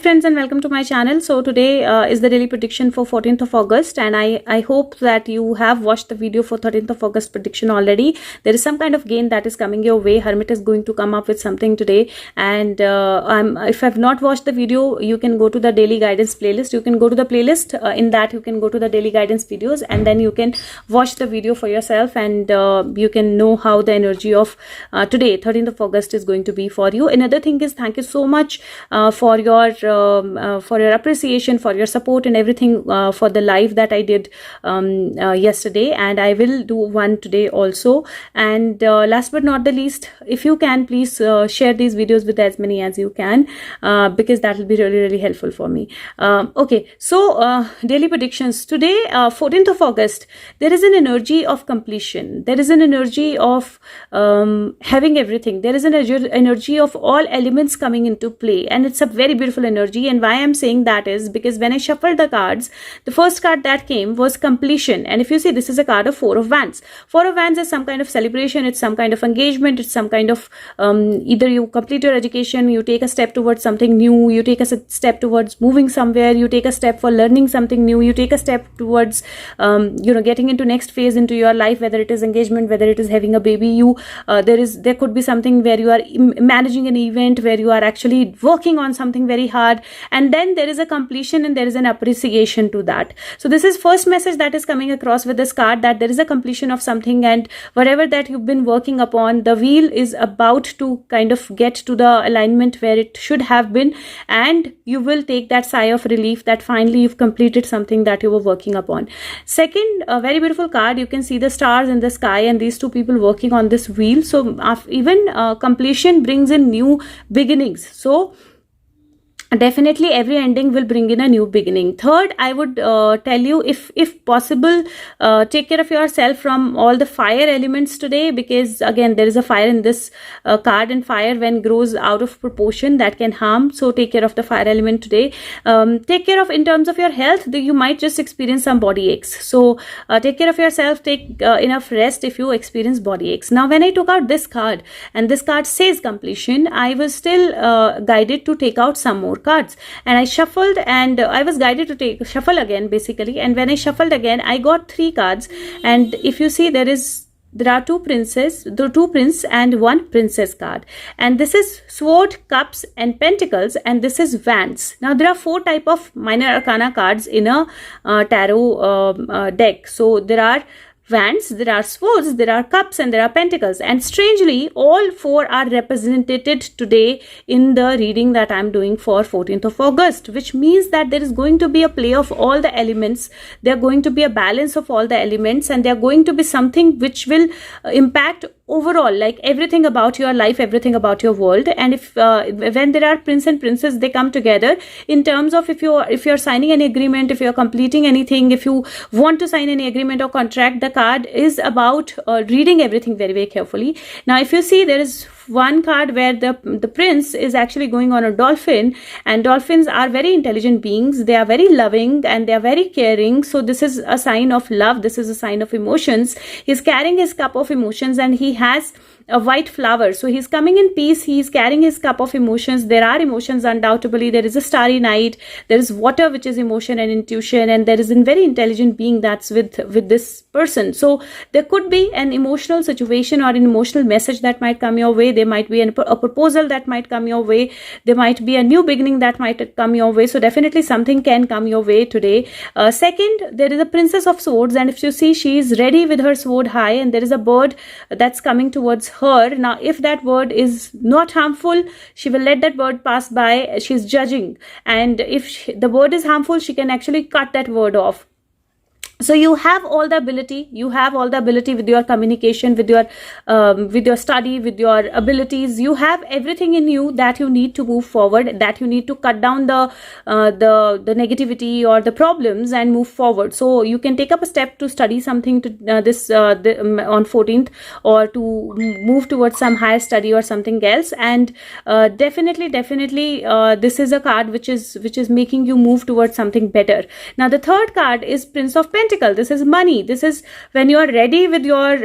friends, and welcome to my channel. So today is the daily prediction for 14th of August, and I hope that you have watched the video for 13th of August prediction already. There is some kind of gain that is coming your way. Hermit is going to come up with something today, and if I have not watched the video, you can go to the daily guidance playlist. You can go to the playlist. In that you can go to the daily guidance videos, and then you can watch the video for yourself, and you can know how the energy of today 13th of August is going to be for you. Another thing is, thank you so much for your appreciation, for your support and everything, for the live that I did yesterday, and I will do one today also. And last but not the least, if you can, please share these videos with as many as you can, because that will be really helpful for me. Okay, so daily predictions today, 14th of August. There is an energy of completion. There is an energy of having everything. There is an energy of all elements coming into play, and it's a very beautiful energy. And why I'm saying that is because when I shuffled the cards, the first card that came was completion. And if you see, this is a card of Four of Wands. Four of Wands is some kind of celebration, it's some kind of engagement, it's some kind of either you complete your education, you take a step towards something new, you take a step towards moving somewhere, you take a step for learning something new, you take a step towards getting into next phase into your life, whether it is engagement, whether it is having a baby. There could be something where you are managing an event, where you are actually working on something very hard, and then there is a completion and there is an appreciation to that. So this is first message that is coming across with this card, that there is a completion of something, and whatever that you've been working upon, the wheel is about to kind of get to the alignment where it should have been, and you will take that sigh of relief that finally you've completed something that you were working upon. Second, a very beautiful card. You can see the stars in the sky and these two people working on this wheel. So even completion brings in new beginnings. So definitely every ending will bring in a new beginning. Third, I would tell you, if possible, take care of yourself from all the fire elements today, because again there is a fire in this card, and fire when grows out of proportion, that can harm. So take care of the fire element today. Take care of, in terms of your health, you might just experience some body aches. So take care of yourself, take enough rest if you experience body aches. Now when I took out this card, and this card says completion, I was still guided to take out some more cards, and I shuffled, and I was guided to shuffle again basically. And when I shuffled again, I got 3 cards, and if you see, there are 2 princes, the 2 prince and 1 princess card, and this is sword, cups and pentacles, and this is wands. Now there are 4 type of minor arcana cards in a tarot deck. So there are wands, there are swords, there are cups, and there are pentacles, and strangely all 4 are represented today in the reading that I'm doing for 14th of August, which means that there is going to be a play of all the elements, there are going to be a balance of all the elements, and there are going to be something which will impact overall, like everything about your life, everything about your world. And if when there are prince and princess, they come together in terms of, if you're signing any agreement, if you're completing anything, if you want to sign any agreement or contract, the card is about reading everything very carefully. Now if you see, there is one card where the prince is actually going on a dolphin, and dolphins are very intelligent beings, they are very loving and they are very caring. So this is a sign of love, this is a sign of emotions. He's carrying his cup of emotions, and he has a white flower, so he's coming in peace, he's carrying his cup of emotions. There are emotions, undoubtedly. There is a starry night, there is water, which is emotion and intuition, and there is a very intelligent being that's with this person. So there could be an emotional situation or an emotional message that might come your way. There might be a proposal that might come your way, there might be a new beginning that might come your way. So definitely something can come your way today. Second, there is a princess of swords, and if you see, she is ready with her sword high, and there is a bird that's coming towards her. Now if that bird is not harmful, she will let that bird pass by. She's judging, and if the bird is harmful, she can actually cut that bird off. So you have all the ability, with your communication, with your study, with your abilities. You have everything in you that you need to move forward, that you need to cut down the negativity or the problems and move forward. So you can take up a step to study something to on 14th, or to move towards some higher study or something else. And definitely this is a card which is making you move towards something better. Now the third card is Prince of Pentacles. pentacle. This is money. This is when you are ready with your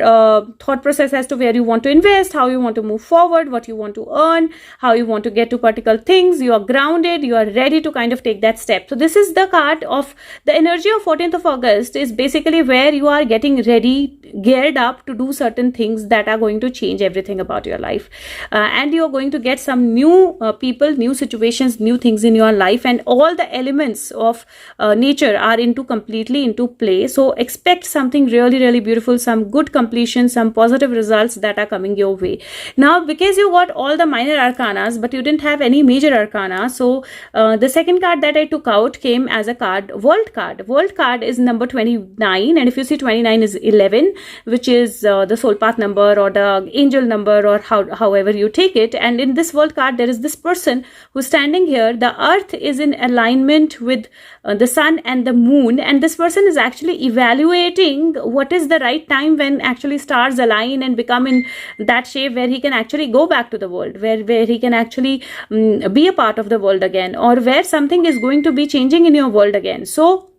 thought process as to where you want to invest, how you want to move forward, what you want to earn, how you want to get to particular things. You are grounded, you are ready to kind of take that step. So this is the card of the energy of 14th of August, is basically where you are getting ready, geared up to do certain things that are going to change everything about your life. And you are going to get some new people, new situations, new things in your life, and all the elements of nature are completely into play. So expect something really, really beautiful, some good completion, some positive results that are coming your way. Now, because you got all the minor arcanas, but you didn't have any major arcana, so the second card that I took out came as a card, World card. World card is number 29, and if you see 29 is 11, which is the soul path number or the angel number, or however you take it. And in this World card, there is this person who's standing here. The earth is in alignment with the sun and the moon, and this person is actually evaluating what is the right time when actually stars align and become in that shape where he can actually go back to the world, where he can actually be a part of the world again, or where something is going to be changing in your world again. So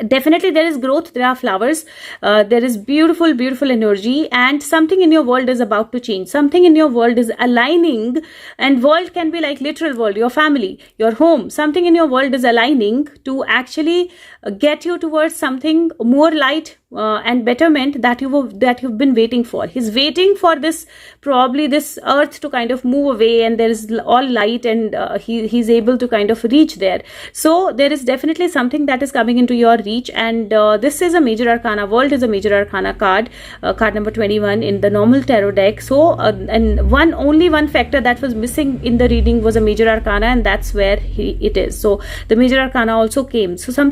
definitely there is growth, there are flowers, there is beautiful energy, and something in your world is about to change. Something in your world is aligning, and world can be like literal world, your family, your home. Something in your world is aligning to actually get you towards something more light and betterment that you've been waiting for. He's waiting for this, probably this earth to kind of move away, and there is all light, and he's able to kind of reach there. So there is definitely something that is coming into your reach, and this is a major arcana. World is a major arcana card, card number 21 in the normal tarot deck. So and only one factor that was missing in the reading was a major arcana, and that's where it is. So the major arcana also came. So some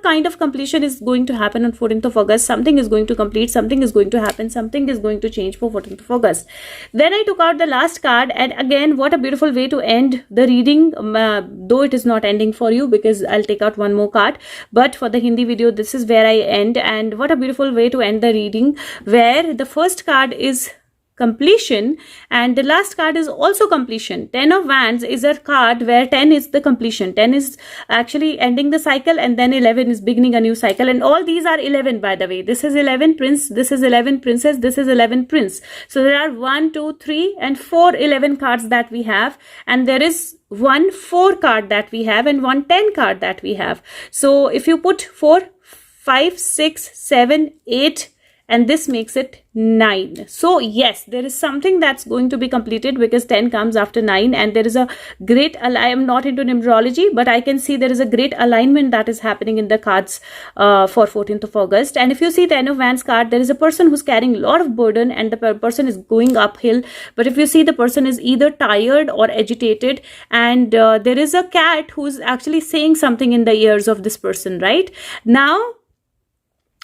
kind of completion is going to happen on 14th of August. Something is going to complete, something is going to happen, something is going to change for 14th of August. Then I took out the last card, and again, what a beautiful way to end the reading, though it is not ending for you because I'll take out one more card, but for the Hindi video, this is where I end. And what a beautiful way to end the reading, where the first card is completion and the last card is also completion. 10 of Wands is a card where 10 is the completion, 10 is actually ending the cycle, and then 11 is beginning a new cycle. And all these are 11, by the way. This is 11 Prince, this is 11 Princess, this is 11 Prince. So there are 1 2 3 and 4 11 cards that we have, and there is 1 4 card that we have and 1 10 card that we have. So if you put 4 5 6 7 8, and this makes it 9. So yes, there is something that's going to be completed because 10 comes after 9, and there is a great, I am not into numerology, but I can see there is a great alignment that is happening in the cards for 14th of August. And if you see 10 of Wands card, there is a person who's carrying a lot of burden, and the person is going uphill. But if you see, the person is either tired or agitated, and there is a cat who's actually saying something in the ears of this person right now.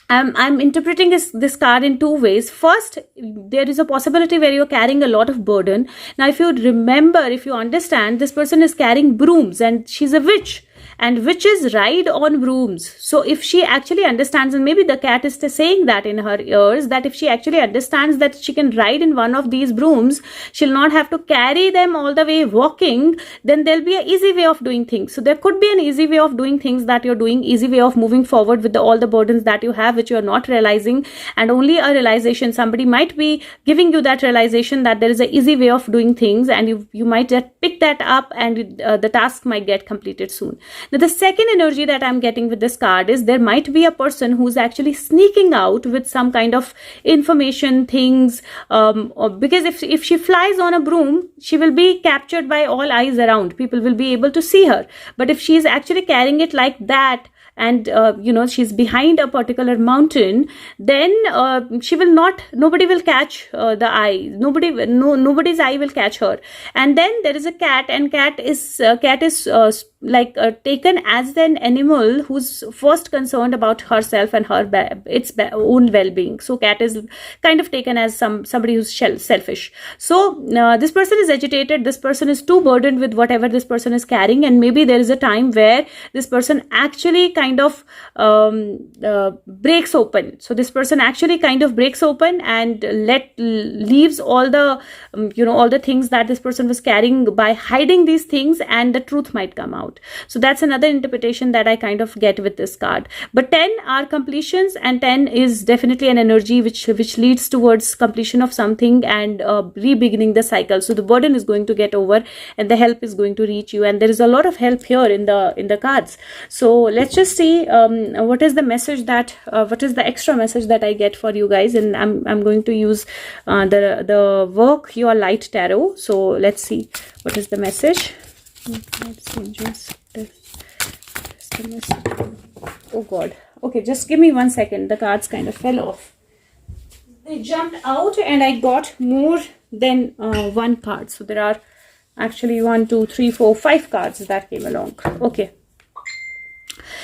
I'm interpreting this card in two ways. First, there is a possibility where you're carrying a lot of burden. Now, if you remember, if you understand, this person is carrying brooms, and she's a witch. And witches ride on brooms. So if she actually understands, and maybe the cat is saying that in her ears, that if she actually understands that she can ride in one of these brooms, she'll not have to carry them all the way walking, then there'll be an easy way of doing things. So there could be an easy way of doing things that you're doing, easy way of moving forward with all the burdens that you have, which you're not realizing. And only a realization, somebody might be giving you that realization that there is an easy way of doing things, and you might just pick that up, and the task might get completed soon. Now, the second energy that I'm getting with this card is there might be a person who's actually sneaking out with some kind of information, things, because if she flies on a broom, she will be captured by all eyes around. People will be able to see her. But if she's actually carrying it like that, and she's behind a particular mountain, then she will not, nobody will catch the eye, nobody's eye will catch her. And then there is a cat, and cat is taken as an animal who's first concerned about herself and its own well-being. So cat is kind of taken as somebody who's selfish. So this person is agitated, this person is too burdened with whatever this person is carrying, and maybe there is a time where this person actually kind of breaks open. So this person actually kind of breaks open and leaves all the all the things that this person was carrying by hiding these things, and the truth might come out. out. So that's another interpretation that I kind of get with this card. But 10 are completions, and 10 is definitely an energy which leads towards completion of something and re-beginning the cycle. So the burden is going to get over and the help is going to reach you, and there is a lot of help here in the cards. So let's just see what is the message that what is the extra message that I get for you guys. And I'm going to use the Work Your Light tarot. So let's see what is the message. Oh god. Okay, just give me 1 second. The cards kind of fell off. They jumped out and I got more than one card. So there are actually 1, 2, 3, 4, 5 cards that came along. Okay.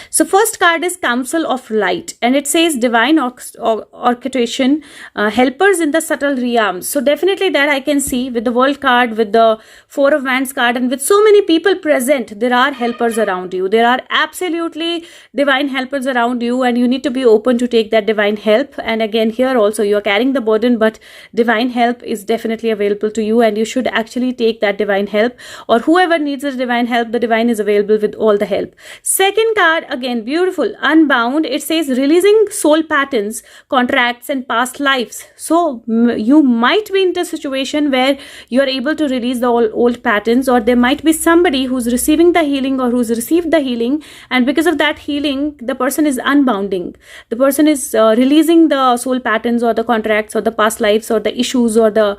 So first card is Council of Light, and it says divine orchestration, helpers in the subtle realms. So definitely that I can see with the World card, with the Four of Wands card, and with so many people present, there are helpers around you. There are absolutely divine helpers around you, and you need to be open to take that divine help. And again, here also you are carrying the burden, but divine help is definitely available to you, and you should actually take that divine help, or whoever needs the divine help, the divine is available with all the help. Second card, again beautiful, Unbound. It says releasing soul patterns, contracts and past lives. So you might be in a situation where you are able to release the old patterns, or there might be somebody who's receiving the healing or who's received the healing, and because of that healing the person is unbounding. The person is releasing the soul patterns or the contracts or the past lives or the issues or the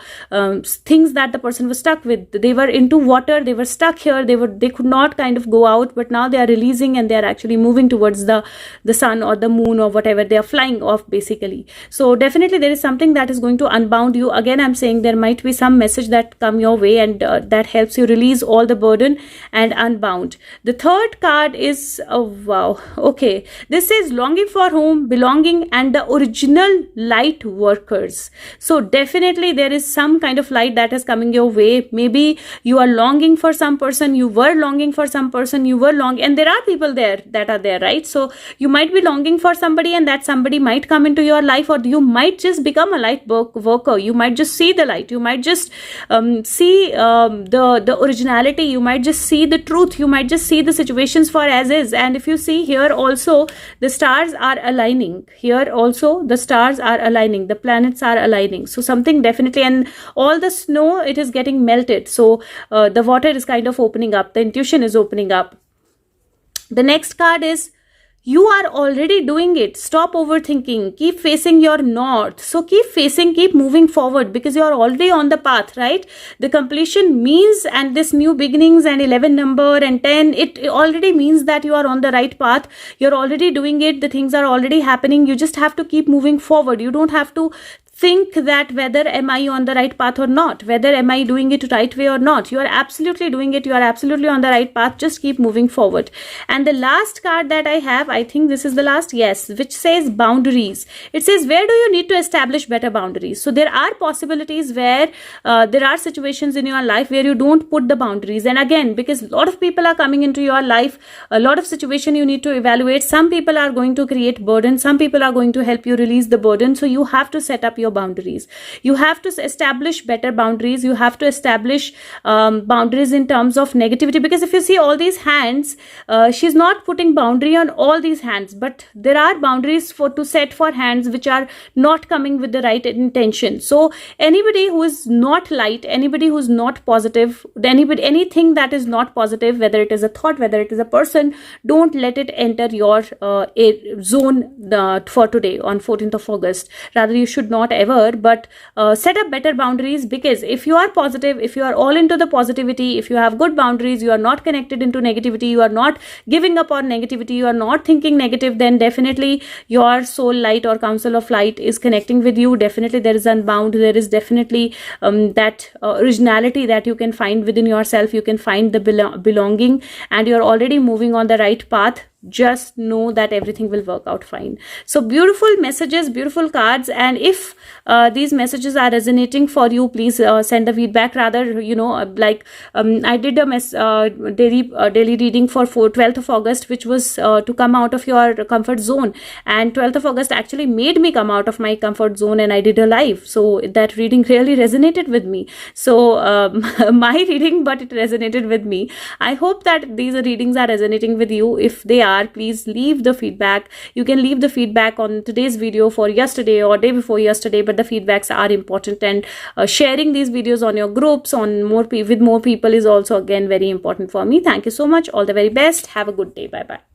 things that the person was stuck with. They were into water, they were stuck here, they could not kind of go out, but now they are releasing and they are actually moving towards the sun or the moon or whatever. They are flying off basically. So definitely there is something that is going to unbound you. Again, I'm saying there might be some message that come your way, and that helps you release all the burden and unbound. The third card is wow, okay, this is longing for home, belonging and the original light workers. So definitely there is some kind of light that is coming your way. Maybe you are longing for some person, you were longing for some person, and there are people there that are there, right? So you might be longing for somebody, and that somebody might come into your life, or you might just become a light worker. You might just see the light, you might just see the originality, you might just see the truth, you might just see the situations for as is. And if you see here also, the stars are aligning. Here also the stars are aligning, the planets are aligning. So something definitely, and all the snow, it is getting melted. So the water is kind of opening up, the intuition is opening up. The next card is you are already doing it. Stop overthinking. Keep facing your north. So keep facing, keep moving forward, because you are already on the path, right? The completion means, and this new beginnings and 11 number and 10, it already means that you are on the right path. You're already doing it. The things are already happening. You just have to keep moving forward. You don't have to think that whether am I on the right path or not, whether am I doing it right way or not. You are absolutely doing it. You are absolutely on the right path. Just keep moving forward. And the last card that I have, I think this is the last, yes, which says boundaries. It says, where do you need to establish better boundaries? So there are possibilities where there are situations in your life where you don't put the boundaries. And again, because a lot of people are coming into your life, a lot of situation you need to evaluate. Some people are going to create burden. Some people are going to help you release the burden. So you have to set up your boundaries. You have to establish better boundaries. You have to establish boundaries in terms of negativity, because if you see all these hands, she's not putting boundary on all these hands, but there are boundaries to set for hands which are not coming with the right intention. So anybody who is not light, anybody who's not positive, anything that is not positive, whether it is a thought, whether it is a person, don't let it enter your zone for today on 14th of August. Rather, you should not ever, but set up better boundaries, because if you are positive, if you are all into the positivity, if you have good boundaries, you are not connected into negativity, you are not giving up on negativity, you are not thinking negative, then definitely your soul light or council of light is connecting with you. Definitely there is unbound, there is definitely that originality that you can find within yourself. You can find the belonging, and you're already moving on the right path. just know that everything will work out fine. So beautiful messages, beautiful cards. And if these messages are resonating for you, please send the feedback. Rather, you know, I did a daily reading for 12th of August, which was to come out of your comfort zone, and 12th of August actually made me come out of my comfort zone, and I did a live. So that reading really resonated with me. So my reading, but it resonated with me. I hope that these readings are resonating with you. If they are, please leave the feedback. You can leave the feedback on today's video for yesterday or day before yesterday, but the feedbacks are important, and sharing these videos on your groups with more people is also again very important for me. Thank you so much. All the very best. Have a good day. Bye bye.